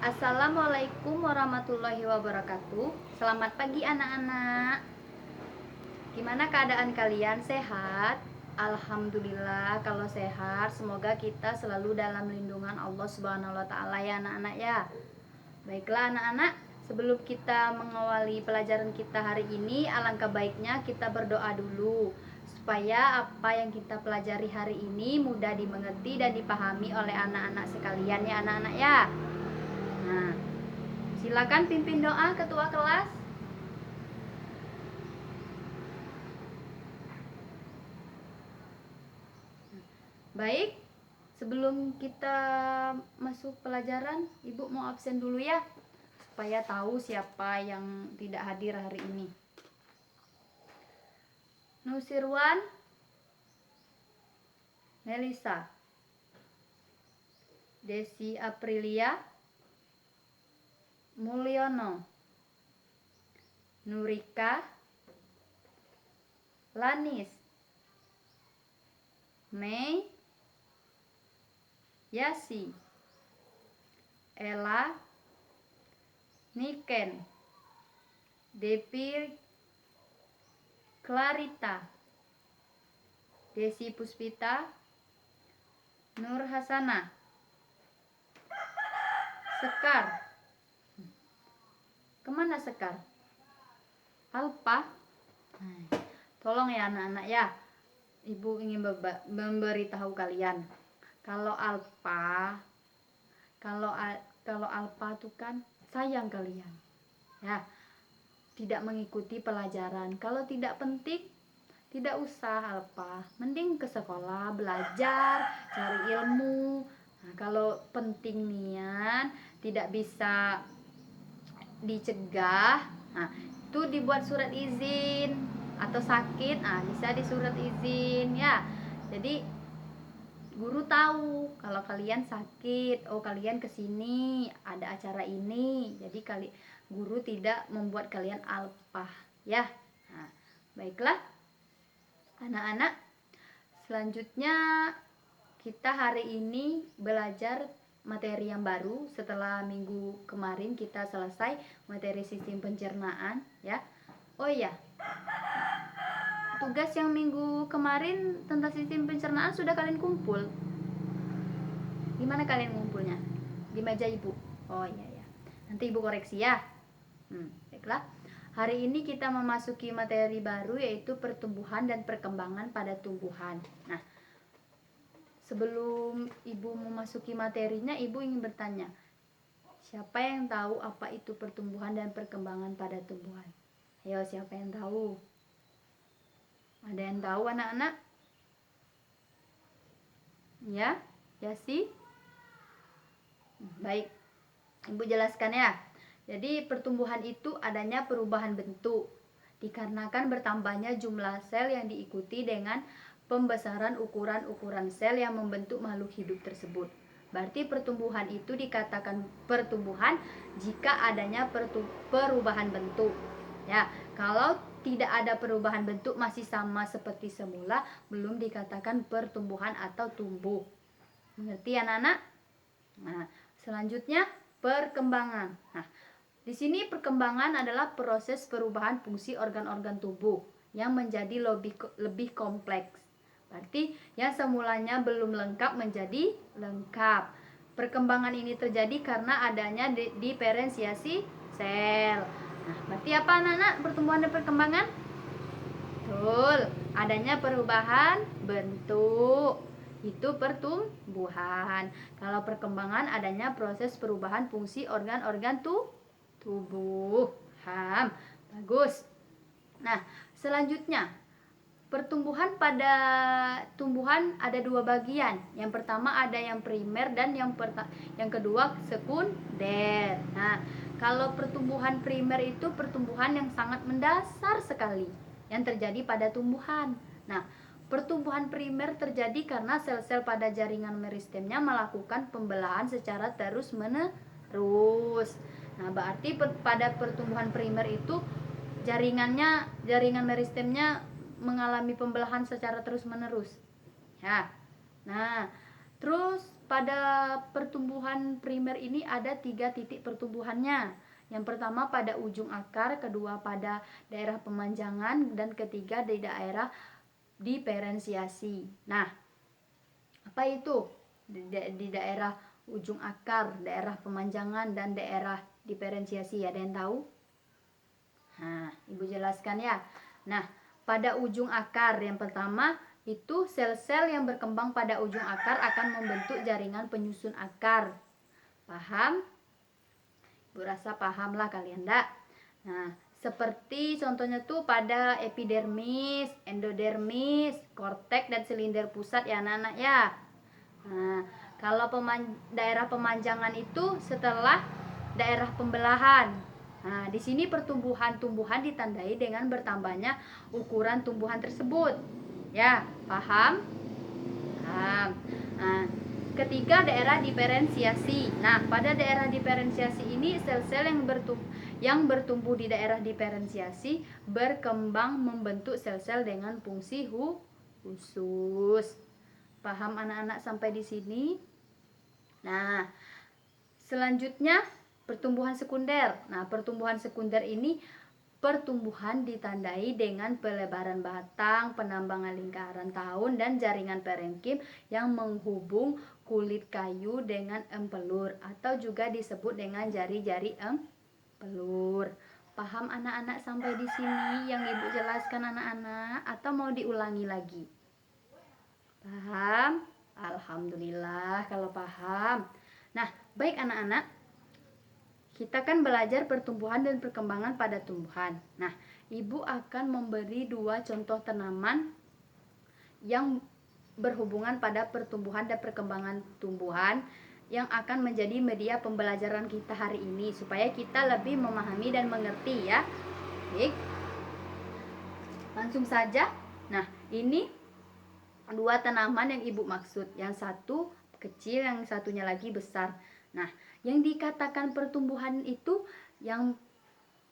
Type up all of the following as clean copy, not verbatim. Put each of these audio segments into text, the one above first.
Assalamualaikum warahmatullahi wabarakatuh. Selamat pagi anak-anak. Gimana keadaan kalian? Sehat? Alhamdulillah kalau sehat. Semoga kita selalu dalam lindungan Allah Subhanahu wa taala ya anak-anak ya. Baiklah anak-anak, sebelum kita mengawali pelajaran kita hari ini, alangkah baiknya kita berdoa dulu supaya apa yang kita pelajari hari ini mudah dimengerti dan dipahami oleh anak-anak sekalian ya anak-anak ya. Nah, silakan pimpin doa ketua kelas. Baik, sebelum kita masuk pelajaran, Ibu mau absen dulu ya, supaya tahu siapa yang tidak hadir hari ini. Nusirwan, Melisa, Desi Aprilia, Mulyono, Nurika, Lanis, Mei, Yasi, Ella, Niken, Depi, Clarita, Desi Puspita, Nur Hasana, Sekar. Kemana Sekar? Alpa. Tolong ya anak-anak ya, Ibu ingin memberitahu kalian kalau Alpa tuh kan sayang kalian ya, tidak mengikuti pelajaran. Kalau tidak penting tidak usah Alpa, mending ke sekolah belajar cari ilmu. Nah, kalau penting nian tidak bisa dicegah, nah itu dibuat surat izin. Atau sakit, nah bisa di surat izin ya. Jadi guru tahu kalau kalian sakit, oh kalian kesini ada acara ini, jadi guru tidak membuat kalian alpah ya. Nah, baiklah anak-anak, selanjutnya kita hari ini belajar materi yang baru setelah minggu kemarin kita selesai materi sistem pencernaan ya. Oh iya, tugas yang minggu kemarin tentang sistem pencernaan sudah kalian kumpul. Gimana kalian ngumpulnya? Di meja ibu. Oh iya ya. Nanti ibu koreksi ya. Baiklah. Hari ini kita memasuki materi baru yaitu pertumbuhan dan perkembangan pada tumbuhan. Nah, sebelum ibu memasuki materinya, ibu ingin bertanya, siapa yang tahu apa itu pertumbuhan dan perkembangan pada tumbuhan? Ayo, siapa yang tahu? Ada yang tahu anak-anak? Ya, Yasi? Baik, ibu jelaskan ya. Jadi pertumbuhan itu adanya perubahan bentuk dikarenakan bertambahnya jumlah sel yang diikuti dengan pembesaran ukuran-ukuran sel yang membentuk makhluk hidup tersebut. Berarti pertumbuhan itu dikatakan pertumbuhan jika adanya perubahan bentuk. Ya, kalau tidak ada perubahan bentuk masih sama seperti semula, belum dikatakan pertumbuhan atau tumbuh. Mengerti anak-anak? Nah, selanjutnya perkembangan. Nah, di sini perkembangan adalah proses perubahan fungsi organ-organ tubuh yang menjadi lebih kompleks. Berarti yang semulanya belum lengkap menjadi lengkap. Perkembangan ini terjadi karena adanya diferensiasi sel. Nah, berarti apa anak-anak pertumbuhan dan perkembangan? Betul, adanya perubahan bentuk. Itu pertumbuhan. Kalau perkembangan adanya proses perubahan fungsi organ-organ tubuh. Paham? Bagus. Nah, selanjutnya pertumbuhan pada tumbuhan ada dua bagian. Yang pertama ada yang primer dan yang kedua sekunder. Nah, kalau pertumbuhan primer itu pertumbuhan yang sangat mendasar sekali yang terjadi pada tumbuhan. Nah, pertumbuhan primer terjadi karena sel-sel pada jaringan meristemnya melakukan pembelahan secara terus-menerus. Nah, berarti pada pertumbuhan primer itu jaringan meristemnya mengalami pembelahan secara terus-menerus. Ya. Nah, terus pada pertumbuhan primer ini ada 3 titik pertumbuhannya. Yang pertama pada ujung akar, kedua pada daerah pemanjangan, dan ketiga di daerah diferensiasi. Nah, apa itu di daerah ujung akar, daerah pemanjangan, dan daerah diferensiasi? Ada yang tahu? Nah, Ibu jelaskan ya. Nah, pada ujung akar yang pertama itu sel-sel yang berkembang pada ujung akar akan membentuk jaringan penyusun akar. Paham? Ibu rasa paham lah kalian, enggak? Nah, seperti contohnya tuh pada epidermis, endodermis, korteks, dan silinder pusat ya anak-anak ya. Nah, kalau daerah pemanjangan itu setelah daerah pembelahan. Nah, di sini tumbuhan ditandai dengan bertambahnya ukuran tumbuhan tersebut. Ya, paham? Paham. Nah, ketiga daerah diferensiasi. Nah, pada daerah diferensiasi ini sel-sel yang bertumbuh di daerah diferensiasi berkembang membentuk sel-sel dengan fungsi khusus. Paham anak-anak sampai di sini? Nah, selanjutnya pertumbuhan sekunder. Nah, pertumbuhan sekunder ini pertumbuhan ditandai dengan pelebaran batang, penambangan lingkaran tahun, dan jaringan parenkim yang menghubung kulit kayu dengan empelur atau juga disebut dengan jari-jari empelur. Paham anak-anak sampai di sini yang Ibu jelaskan anak-anak atau mau diulangi lagi? Paham? Alhamdulillah kalau paham. Nah, baik anak-anak, kita kan belajar pertumbuhan dan perkembangan pada tumbuhan. Nah, Ibu akan memberi 2 contoh tanaman yang berhubungan pada pertumbuhan dan perkembangan tumbuhan yang akan menjadi media pembelajaran kita hari ini supaya kita lebih memahami dan mengerti ya. Baik. Langsung saja. Nah, ini 2 tanaman yang Ibu maksud. Yang satu kecil, yang satunya lagi besar. Nah, yang dikatakan pertumbuhan itu yang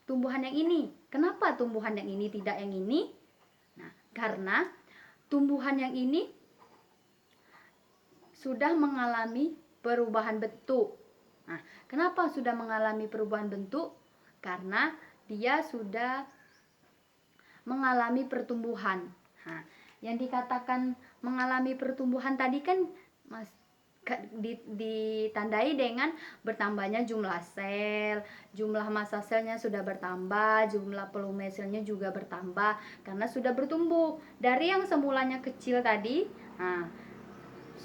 tumbuhan yang ini. Kenapa tumbuhan yang ini tidak yang ini? Nah, karena tumbuhan yang ini sudah mengalami perubahan bentuk. Nah, kenapa sudah mengalami perubahan bentuk? Karena dia sudah mengalami pertumbuhan. Nah, yang dikatakan mengalami pertumbuhan tadi kan ditandai dengan bertambahnya jumlah sel, jumlah massa selnya sudah bertambah, jumlah volume selnya juga bertambah karena sudah bertumbuh. Dari yang semulanya kecil tadi, nah,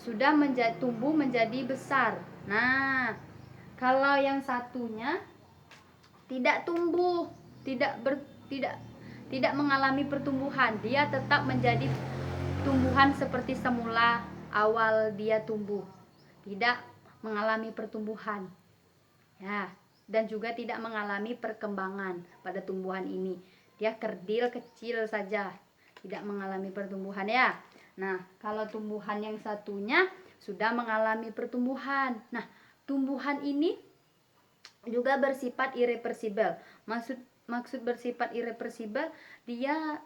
sudah tumbuh menjadi besar. Nah, kalau yang satunya tidak tumbuh, tidak mengalami pertumbuhan, dia tetap menjadi tumbuhan seperti semula awal dia tumbuh, tidak mengalami pertumbuhan ya, dan juga tidak mengalami perkembangan pada tumbuhan ini. Dia kerdil kecil saja, tidak mengalami pertumbuhan ya. Nah, kalau tumbuhan yang satunya sudah mengalami pertumbuhan. Nah, tumbuhan ini juga bersifat irreversibel. Maksud bersifat irreversibel, dia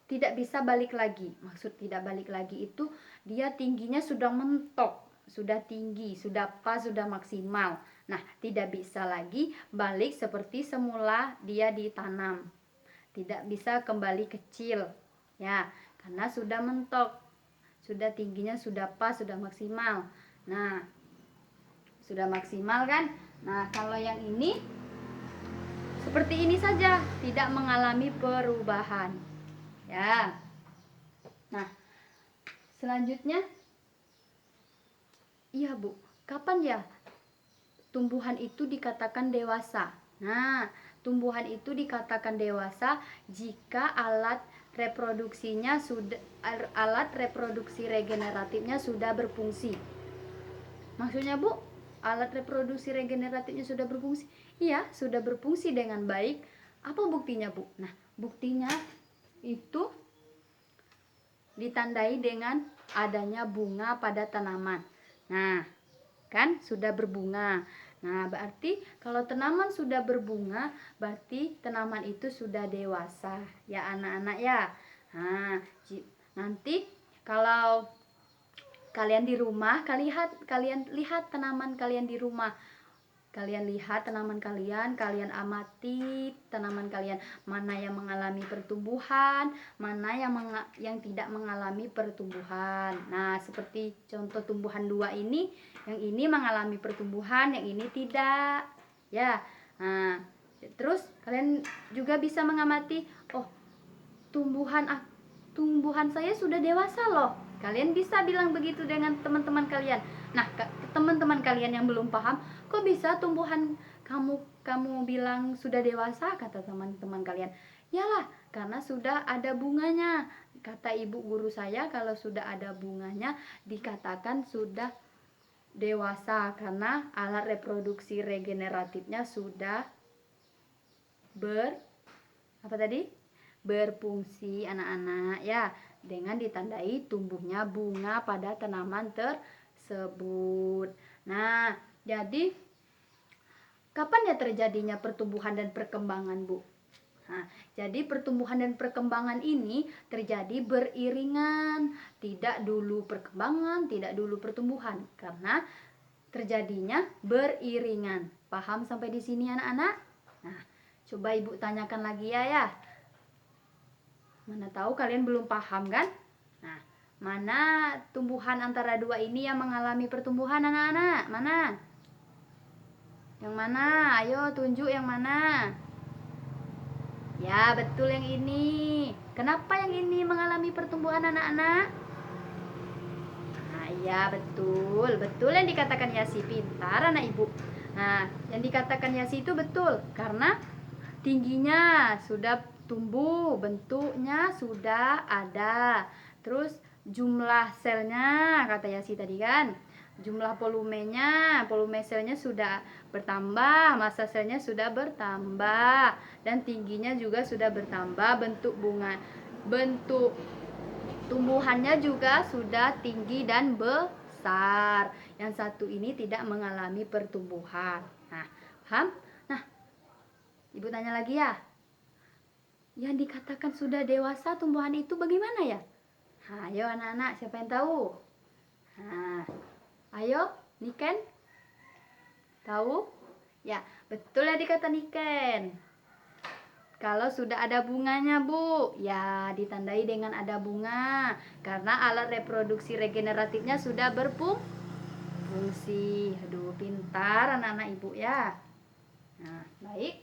tidak bisa balik lagi. Maksud tidak balik lagi itu dia tingginya sudah mentok, sudah tinggi, sudah pas, sudah maksimal. Nah, tidak bisa lagi balik seperti semula dia ditanam. Tidak bisa kembali kecil. Ya, karena sudah mentok. Sudah tingginya sudah pas, sudah maksimal. Nah, sudah maksimal kan? Nah, kalau yang ini seperti ini saja, tidak mengalami perubahan. Ya. Nah, selanjutnya, iya Bu, kapan ya tumbuhan itu dikatakan dewasa? Nah, tumbuhan itu dikatakan dewasa jika alat reproduksi regeneratifnya sudah berfungsi. Maksudnya Bu, alat reproduksi regeneratifnya sudah berfungsi? Iya, sudah berfungsi dengan baik. Apa buktinya Bu? Nah, buktinya itu ditandai dengan adanya bunga pada tanaman. Nah, kan sudah berbunga. Nah, berarti kalau tanaman sudah berbunga, berarti tanaman itu sudah dewasa ya anak-anak ya. Nah, nanti kalau Kalian di rumah, kalian lihat tanaman kalian di rumah. Kalian lihat tanaman kalian amati tanaman kalian, mana yang mengalami pertumbuhan, mana yang tidak mengalami pertumbuhan. Nah, seperti contoh tumbuhan dua ini, yang ini mengalami pertumbuhan, yang ini tidak. Ya. Nah, terus kalian juga bisa mengamati, oh, tumbuhan saya sudah dewasa loh. Kalian bisa bilang begitu dengan teman-teman kalian. Nah, teman-teman kalian yang belum paham, kok bisa tumbuhan kamu bilang sudah dewasa, kata teman-teman kalian. Yalah, karena sudah ada bunganya. Kata ibu guru saya, kalau sudah ada bunganya dikatakan sudah dewasa karena alat reproduksi regeneratifnya sudah berfungsi anak-anak ya, dengan ditandai tumbuhnya bunga pada tanaman tersebut. Nah, jadi kapan ya terjadinya pertumbuhan dan perkembangan, Bu? Nah, jadi pertumbuhan dan perkembangan ini terjadi beriringan, tidak dulu perkembangan, tidak dulu pertumbuhan, karena terjadinya beriringan. Paham sampai di sini anak-anak? Nah, coba Ibu tanyakan lagi ya. Mana tahu kalian belum paham kan? Nah, mana tumbuhan antara dua ini yang mengalami pertumbuhan anak-anak? Mana? Yang mana? Ayo tunjuk yang mana? Ya, betul yang ini. Kenapa yang ini mengalami pertumbuhan anak-anak? Nah, iya betul. Betul yang dikatakan Yasi, pintar anak ibu. Nah, yang dikatakan Yasi itu betul. Karena tingginya sudah tumbuh, bentuknya sudah ada. Terus jumlah selnya, kata Yasi tadi kan. Jumlah volume selnya sudah bertambah, massa selnya sudah bertambah, dan tingginya juga sudah bertambah, bentuk tumbuhannya juga sudah tinggi dan besar. Yang satu ini tidak mengalami pertumbuhan. Nah, paham? Nah, Ibu tanya lagi ya. Yang dikatakan sudah dewasa tumbuhan itu bagaimana ya? Nah, ayo anak-anak, siapa yang tahu? Nah, ayo, Niken? Tahu? Ya, betul ya dikata Niken. Kalau sudah ada bunganya, Bu, ya ditandai dengan ada bunga. Karena alat reproduksi regeneratifnya sudah berfungsi. Aduh, pintar anak-anak Ibu ya. Nah, baik.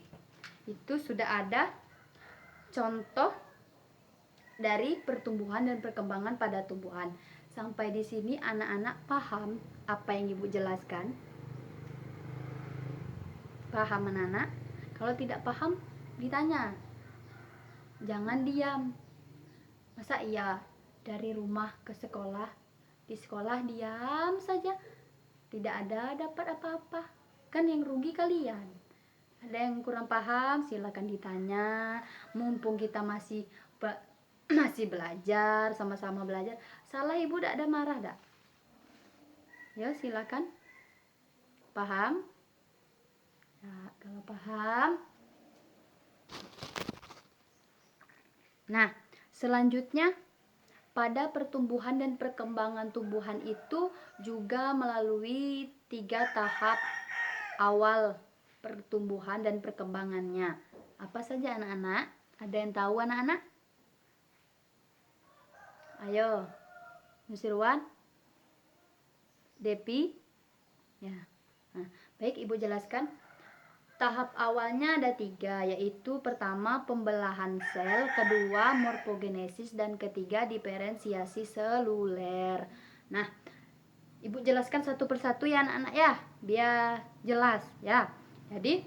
Itu sudah ada contoh dari pertumbuhan dan perkembangan pada tumbuhan. Sampai di sini anak-anak paham apa yang Ibu jelaskan? Paham anak-anak? Kalau tidak paham, ditanya. Jangan diam. Masa iya dari rumah ke sekolah, di sekolah diam saja, tidak ada dapat apa-apa? Kan yang rugi kalian. Ada yang kurang paham, silakan ditanya. Mumpung kita masih belajar, sama-sama belajar. Salah Ibu tidak ada marah dak? Ya, silakan. Paham? Nah, kalau paham. Nah, selanjutnya pada pertumbuhan dan perkembangan tumbuhan itu juga melalui 3 tahap awal pertumbuhan dan perkembangannya. Apa saja anak-anak? Ada yang tahu anak-anak? Ayo, Nusirwan, Depi. Ya. Nah, baik Ibu jelaskan. Tahap awalnya ada 3, yaitu pertama pembelahan sel, kedua morfogenesis, dan ketiga diferensiasi seluler. Nah, Ibu jelaskan satu persatu ya anak-anak ya, biar jelas ya. Jadi,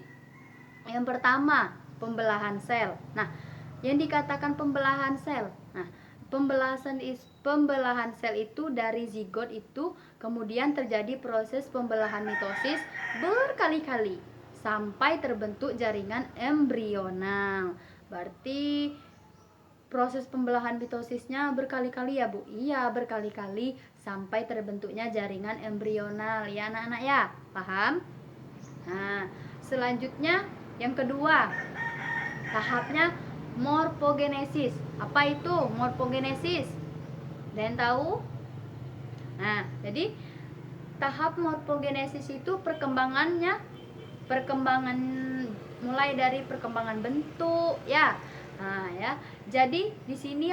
yang pertama pembelahan sel. Nah, yang dikatakan pembelahan sel. Nah, pembelahan sel itu dari zigot itu kemudian terjadi proses pembelahan mitosis berkali-kali sampai terbentuk jaringan embrional. Berarti proses pembelahan mitosisnya berkali-kali ya, Bu? Iya, berkali-kali sampai terbentuknya jaringan embrional ya anak-anak ya. Paham? Nah, selanjutnya yang kedua, tahapnya morfogenesis. Apa itu morfogenesis? Dan tahu? Nah, jadi tahap morfogenesis itu perkembangan mulai dari perkembangan bentuk ya. Nah, ya. Jadi di sini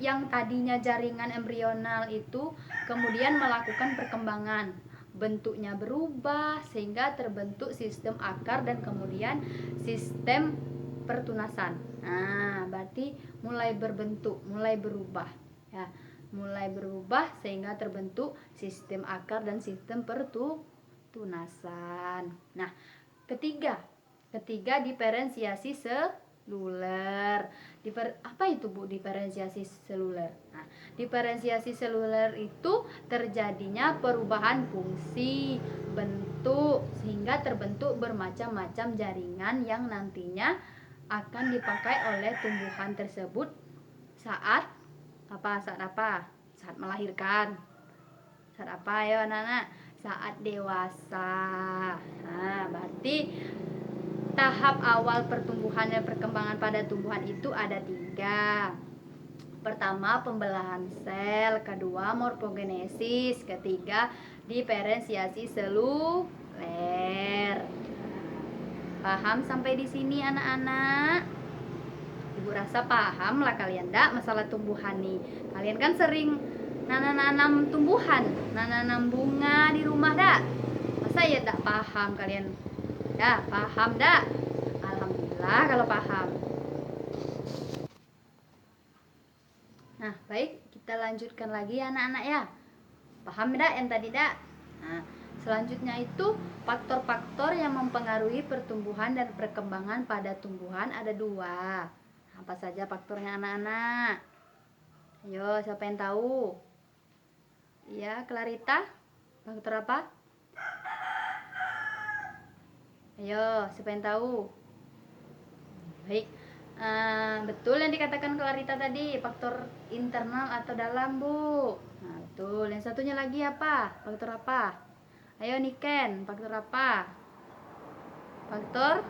yang tadinya jaringan embrional itu kemudian melakukan perkembangan. Bentuknya berubah sehingga terbentuk sistem akar dan kemudian sistem pertunasan. Nah, berarti mulai berbentuk, mulai berubah ya. Mulai berubah sehingga terbentuk sistem akar dan sistem pertunasan. Nah, ketiga diferensiasi seluler. Apa itu Bu diferensiasi seluler? Nah, diferensiasi seluler itu terjadinya perubahan fungsi bentuk sehingga terbentuk bermacam-macam jaringan yang nantinya akan dipakai oleh tumbuhan tersebut saat apa? Saat melahirkan. Saat apa ya anak-anak? Saat dewasa. Nah, berarti tahap awal pertumbuhan dan perkembangan pada tumbuhan itu ada 3. Pertama pembelahan sel, kedua morfogenesis, ketiga diferensiasi seluler. Paham sampai di sini anak-anak? Ibu rasa paham lah kalian dak masalah tumbuhan nih. Kalian kan sering nanam tumbuhan, nanam bunga di rumah dak? Masa ya tak paham kalian? Ya, paham dak? Alhamdulillah kalau paham. Nah, baik, kita lanjutkan lagi anak-anak ya. Paham dak yang tadi dak? Nah, selanjutnya itu faktor-faktor yang mempengaruhi pertumbuhan dan perkembangan pada tumbuhan ada 2. Apa saja faktornya anak-anak? Ayo, siapa yang tahu? Ya, Clarita. Faktor apa? Ayo, siapa yang tahu? Baik. Betul yang dikatakan Clarita tadi, faktor internal atau dalam, Bu. Nah, betul. Yang satunya lagi apa? Faktor apa? Ayo Niken, faktor apa? Faktor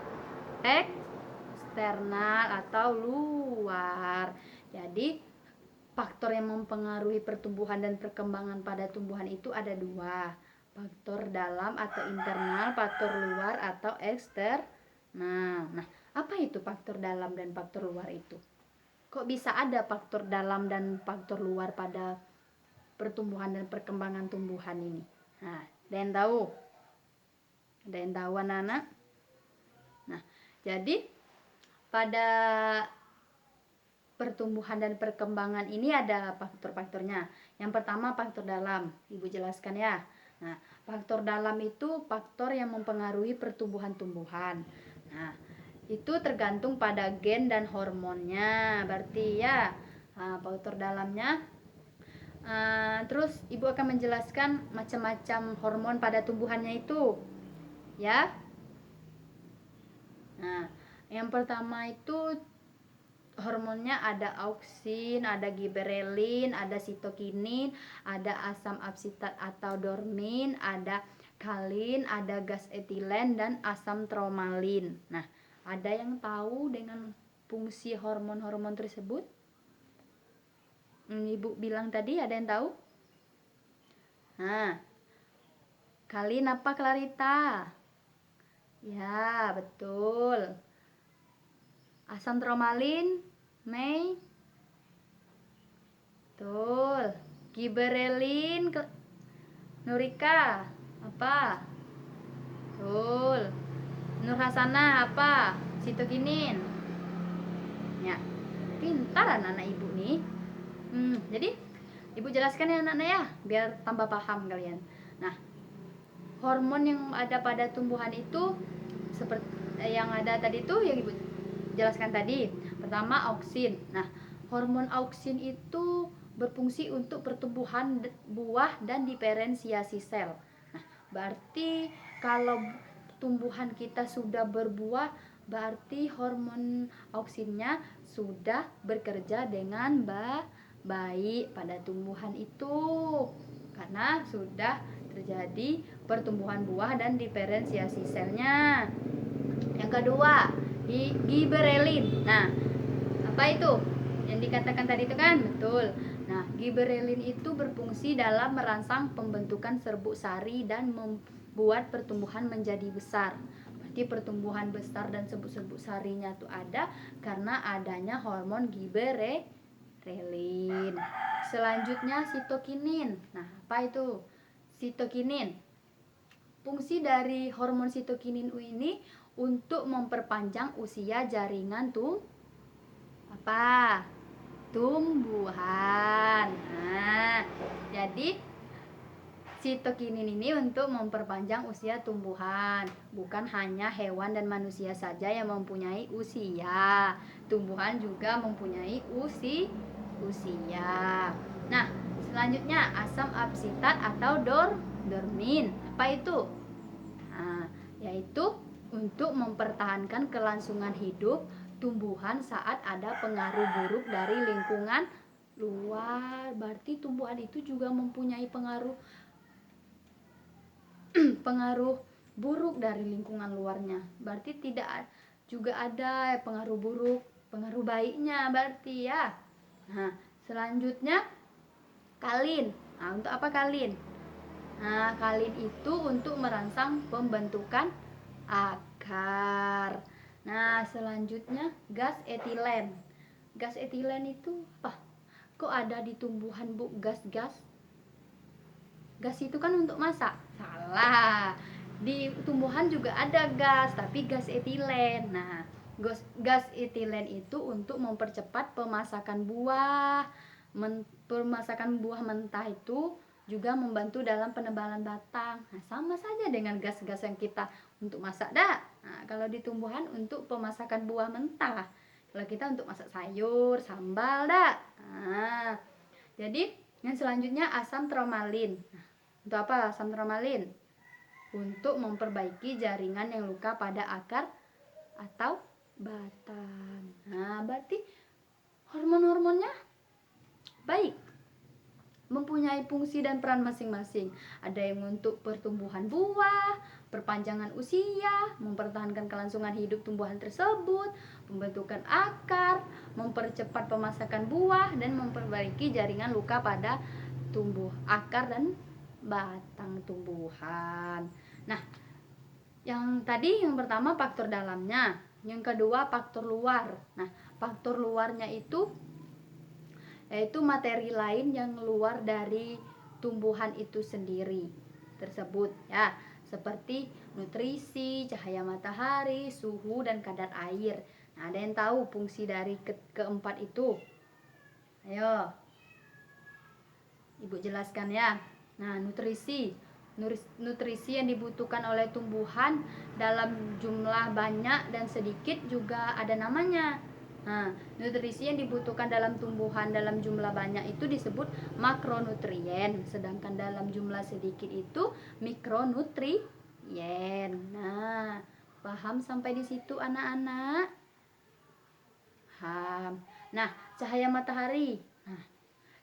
eksternal atau luar. Jadi faktor yang mempengaruhi pertumbuhan dan perkembangan pada tumbuhan itu ada 2. Faktor dalam atau internal, faktor luar atau eksternal. Nah, apa itu faktor dalam dan faktor luar itu? Kok bisa ada faktor dalam dan faktor luar pada pertumbuhan dan perkembangan tumbuhan ini? Nah, ada yang tahu? Ada yang tahu anak-anak? Nah, jadi pada pertumbuhan dan perkembangan ini ada faktor-faktornya. Yang pertama faktor dalam, Ibu jelaskan ya. Nah, faktor dalam itu faktor yang mempengaruhi pertumbuhan tumbuhan. Nah, itu tergantung pada gen dan hormonnya, berarti ya. Nah, faktor dalamnya. Terus Ibu akan menjelaskan macam-macam hormon pada tumbuhannya itu, ya. Nah, yang pertama itu hormonnya ada auksin, ada giberelin, ada sitokinin, ada asam absitat atau dormin, ada kalin, ada gas etilen dan asam tromalin. Nah, ada yang tahu dengan fungsi hormon-hormon tersebut? Ibu bilang tadi ada yang tahu? Nah, kalin apa Clarita? Ya, betul. Asam tromalin, Mei. Betul. Giberelin, Nurika, apa? Betul. Nur Hasana, apa? Sitokinin. Ya, pintar anak-anak ibu nih. Jadi ibu jelaskan ya anak-anak ya, biar tambah paham kalian. Nah, hormon yang ada pada tumbuhan itu seperti yang ada tadi tuh yang ibu jelaskan tadi. Pertama auksin. Nah, hormon auksin itu berfungsi untuk pertumbuhan buah dan diferensiasi sel. Nah, berarti kalau tumbuhan kita sudah berbuah, berarti hormon auksinnya sudah bekerja dengan baik pada tumbuhan itu, karena sudah terjadi pertumbuhan buah dan diferensiasi selnya. Yang kedua, giberelin. Nah, apa itu? Yang dikatakan tadi itu kan? Betul. Nah, Giberelin itu berfungsi dalam merangsang pembentukan serbuk sari dan membuat pertumbuhan menjadi besar. Berarti pertumbuhan besar dan serbuk-serbuk sarinya itu ada karena adanya hormon giberelin. Selanjutnya sitokinin. Nah, apa itu sitokinin? Fungsi dari hormon sitokinin ini untuk memperpanjang usia jaringan tumbuhan. Nah, jadi sitokinin ini untuk memperpanjang usia tumbuhan. Bukan hanya hewan dan manusia saja yang mempunyai usia. Tumbuhan juga mempunyai usia. Nah, selanjutnya asam absitat atau dormin. Apa itu? Nah, yaitu untuk mempertahankan kelangsungan hidup tumbuhan saat ada pengaruh buruk dari lingkungan luar. Berarti tumbuhan itu juga mempunyai pengaruh buruk dari lingkungan luarnya. Berarti tidak juga ada pengaruh buruk, pengaruh baiknya berarti ya. Nah, selanjutnya kalin. Nah, untuk apa kalin? Nah, kalin itu untuk merangsang pembentukan akar. Nah, selanjutnya gas etilen. Gas etilen itu apa? Kok ada di tumbuhan, Bu, gas-gas? Gas itu kan untuk masak. Salah. Di tumbuhan juga ada gas, tapi gas etilen. Nah, gas etilen itu untuk mempercepat pemasakan buah. Pemasakan buah mentah itu juga membantu dalam penebalan batang. Nah, sama saja dengan gas-gas yang kita untuk masak dah. Nah, kalau di tumbuhan untuk pemasakan buah mentah. Kalau kita untuk masak sayur, sambal dah. Nah, jadi yang selanjutnya asam tromalin. Nah, untuk apa asam tromalin? Untuk memperbaiki jaringan yang luka pada akar atau batang. Nah, berarti hormon-hormonnya baik, mempunyai fungsi dan peran masing-masing. Ada yang untuk pertumbuhan buah, perpanjangan usia, mempertahankan kelangsungan hidup tumbuhan tersebut, pembentukan akar, mempercepat pemasakan buah, dan memperbaiki jaringan luka pada akar dan batang tumbuhan. Nah, yang pertama faktor dalamnya, yang kedua faktor luar. Nah, faktor luarnya itu yaitu materi lain yang luar dari tumbuhan itu sendiri tersebut ya, seperti nutrisi, cahaya matahari, suhu, dan kadar air. Nah, ada yang tahu fungsi dari keempat itu? Ayo, Ibu jelaskan ya. Nah, nutrisi yang dibutuhkan oleh tumbuhan dalam jumlah banyak dan sedikit juga ada namanya. Nah, nutrisi yang dibutuhkan dalam tumbuhan dalam jumlah banyak itu disebut makronutrien, sedangkan dalam jumlah sedikit itu mikronutrien. Nah, paham sampai di situ anak-anak? Paham. Nah, cahaya matahari. Nah,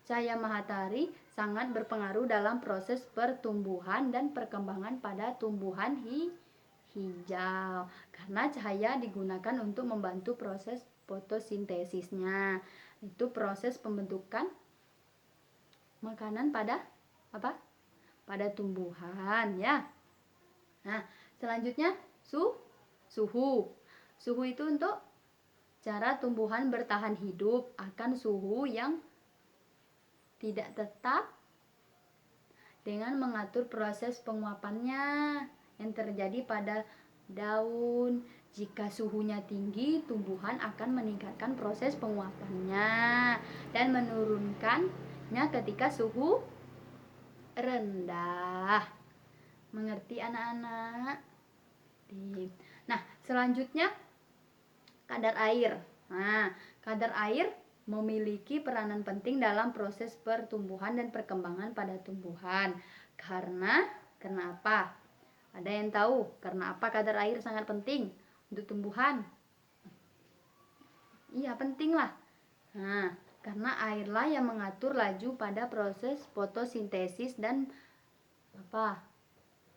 cahaya matahari sangat berpengaruh dalam proses pertumbuhan dan perkembangan pada tumbuhan hijau karena cahaya digunakan untuk membantu proses fotosintesisnya. Itu proses pembentukan makanan pada apa? Pada tumbuhan ya. Nah, selanjutnya suhu. Suhu itu untuk cara tumbuhan bertahan hidup akan suhu yang tidak tetap dengan mengatur proses penguapannya yang terjadi pada daun. Jika suhunya tinggi, tumbuhan akan meningkatkan proses penguapannya dan menurunkannya ketika suhu rendah. Mengerti anak-anak? Nah, selanjutnya kadar air. Nah, kadar air memiliki peranan penting dalam proses pertumbuhan dan perkembangan pada tumbuhan. Karena apa? Ada yang tahu karena apa kadar air sangat penting untuk tumbuhan? Iya, penting lah. Nah, karena airlah yang mengatur laju pada proses fotosintesis dan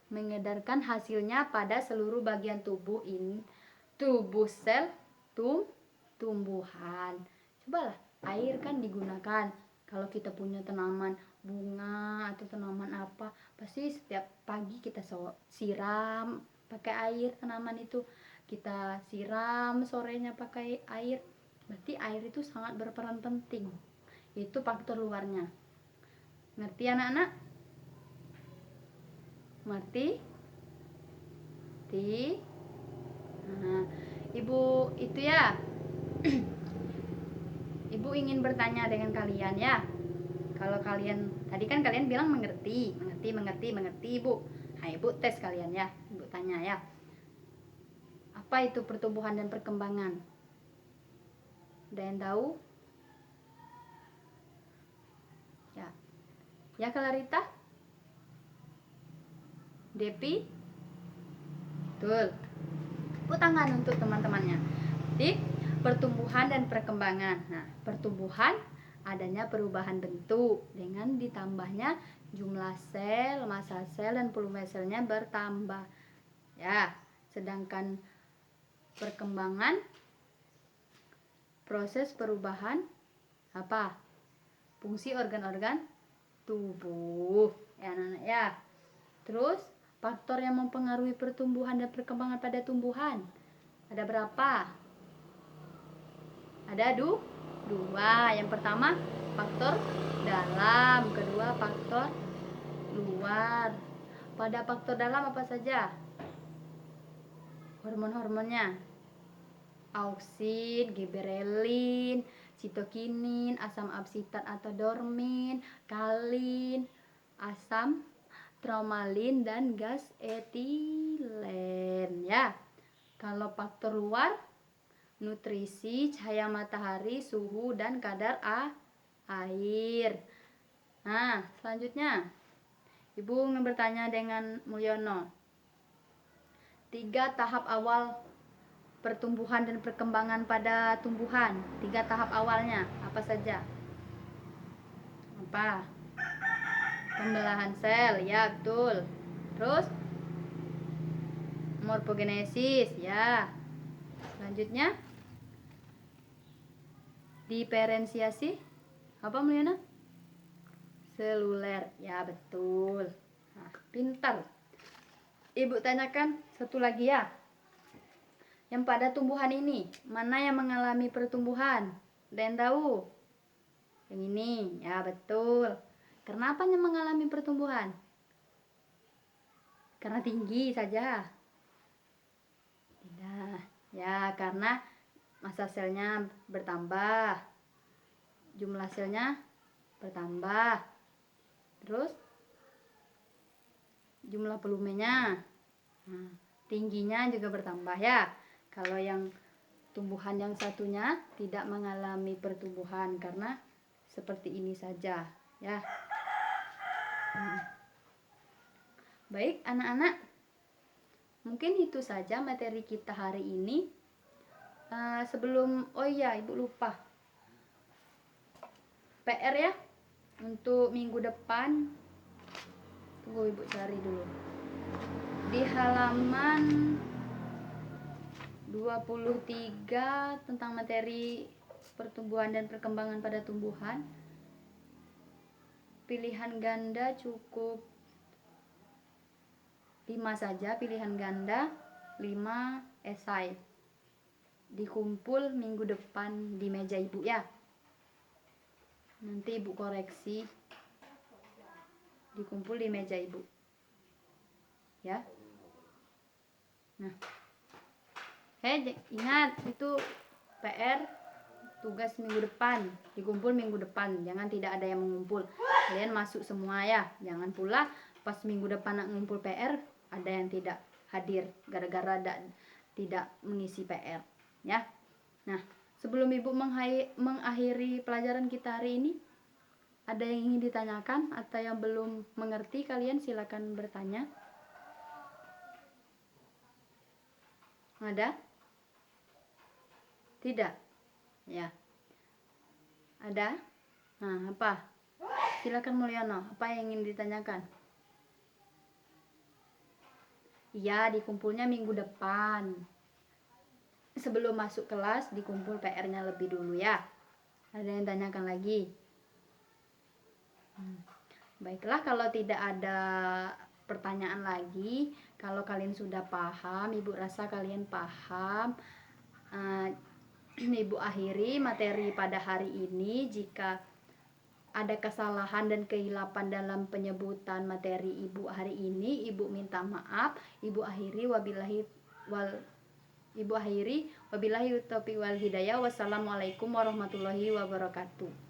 mengedarkan hasilnya pada seluruh bagian tubuh sel tumbuhan. Cobalah, air kan digunakan Kalau kita punya tanaman bunga atau tanaman apa, pasti setiap pagi kita siram pakai air tanaman itu. Kita siram sorenya pakai air. Berarti air itu sangat berperan penting. Itu faktor luarnya. Ngerti anak-anak? Ngerti? Nah, ibu itu ya. Ibu ingin bertanya dengan kalian ya. Kalau kalian tadi kan kalian bilang mengerti, ibu. Nah, ibu tes kalian ya. Ibu tanya ya. Apa itu pertumbuhan dan perkembangan? Ada yang tahu? Ya. Ya, Clarita? Depi? Betul. Tepuk tangan untuk teman-temannya. Jadi, pertumbuhan dan perkembangan. Nah, pertumbuhan adanya perubahan bentuk dengan ditambahnya jumlah sel, massa sel dan volume selnya bertambah. Ya, sedangkan perkembangan proses perubahan apa? Fungsi organ-organ tubuh. Ya, anak-anak ya. Terus, faktor yang mempengaruhi pertumbuhan dan perkembangan pada tumbuhan. Ada berapa? Ada dua. Yang pertama faktor dalam, kedua faktor luar. Pada faktor dalam apa saja? Hormon-hormonnya. Auksin, giberelin, sitokinin, asam absitat atau dormin, kalin, asam tromalin dan gas etilen ya. Kalau faktor luar, nutrisi, cahaya matahari, suhu dan kadar air. Nah, selanjutnya Ibu ingin bertanya dengan Mulyono. 3 tahap awal pertumbuhan dan perkembangan pada tumbuhan. 3 tahap awalnya apa saja? Apa? Pembelahan sel, ya betul. Terus morfogenesis, ya. Selanjutnya diferensiasi apa Mulyono? Seluler, ya betul. Nah, pintar. Ibu tanyakan satu lagi ya. Yang pada tumbuhan ini, mana yang mengalami pertumbuhan? Ada yang tahu? Yang ini, ya betul. Kenapa yang mengalami pertumbuhan? Karena tinggi saja? Tidak. Ya, karena massa selnya bertambah. Jumlah selnya bertambah. Terus jumlah volumenya, nah, tingginya juga bertambah ya. Kalau yang tumbuhan yang satunya tidak mengalami pertumbuhan karena seperti ini saja ya. Baik anak-anak, mungkin itu saja materi kita hari ini. Sebelum, oh iya ibu lupa, PR ya untuk minggu depan. Tunggu ibu cari dulu. Di halaman 23 tentang materi pertumbuhan dan perkembangan pada tumbuhan. Pilihan ganda cukup 5 saja, pilihan ganda 5 esai. Dikumpul minggu depan di meja ibu ya. Nanti ibu koreksi. Dikumpul di meja ibu. Ya. Nah. Ingat itu PR tugas minggu depan, dikumpul minggu depan. Jangan tidak ada yang mengumpul. Kalian masuk semua ya. Jangan pula pas minggu depan nak ngumpul PR ada yang tidak hadir gara-gara tidak mengisi PR ya. Nah, sebelum ibu mengakhiri pelajaran kita hari ini, ada yang ingin ditanyakan atau yang belum mengerti, kalian silakan bertanya. Ada? Tidak? Ya. Ada? Nah, apa? Silakan Mulyono, apa yang ingin ditanyakan? Iya, dikumpulnya minggu depan. Sebelum masuk kelas, dikumpul PR-nya lebih dulu ya. Ada yang tanyakan lagi? Baiklah, kalau tidak ada pertanyaan lagi, kalau kalian sudah paham, Ibu rasa kalian paham, Ibu akhiri materi pada hari ini. Jika ada kesalahan dan kehilapan dalam penyebutan materi Ibu hari ini, Ibu minta maaf. Ibu akhiri wabillahi taufiq wal hidayah. Wassalamualaikum warahmatullahi wabarakatuh.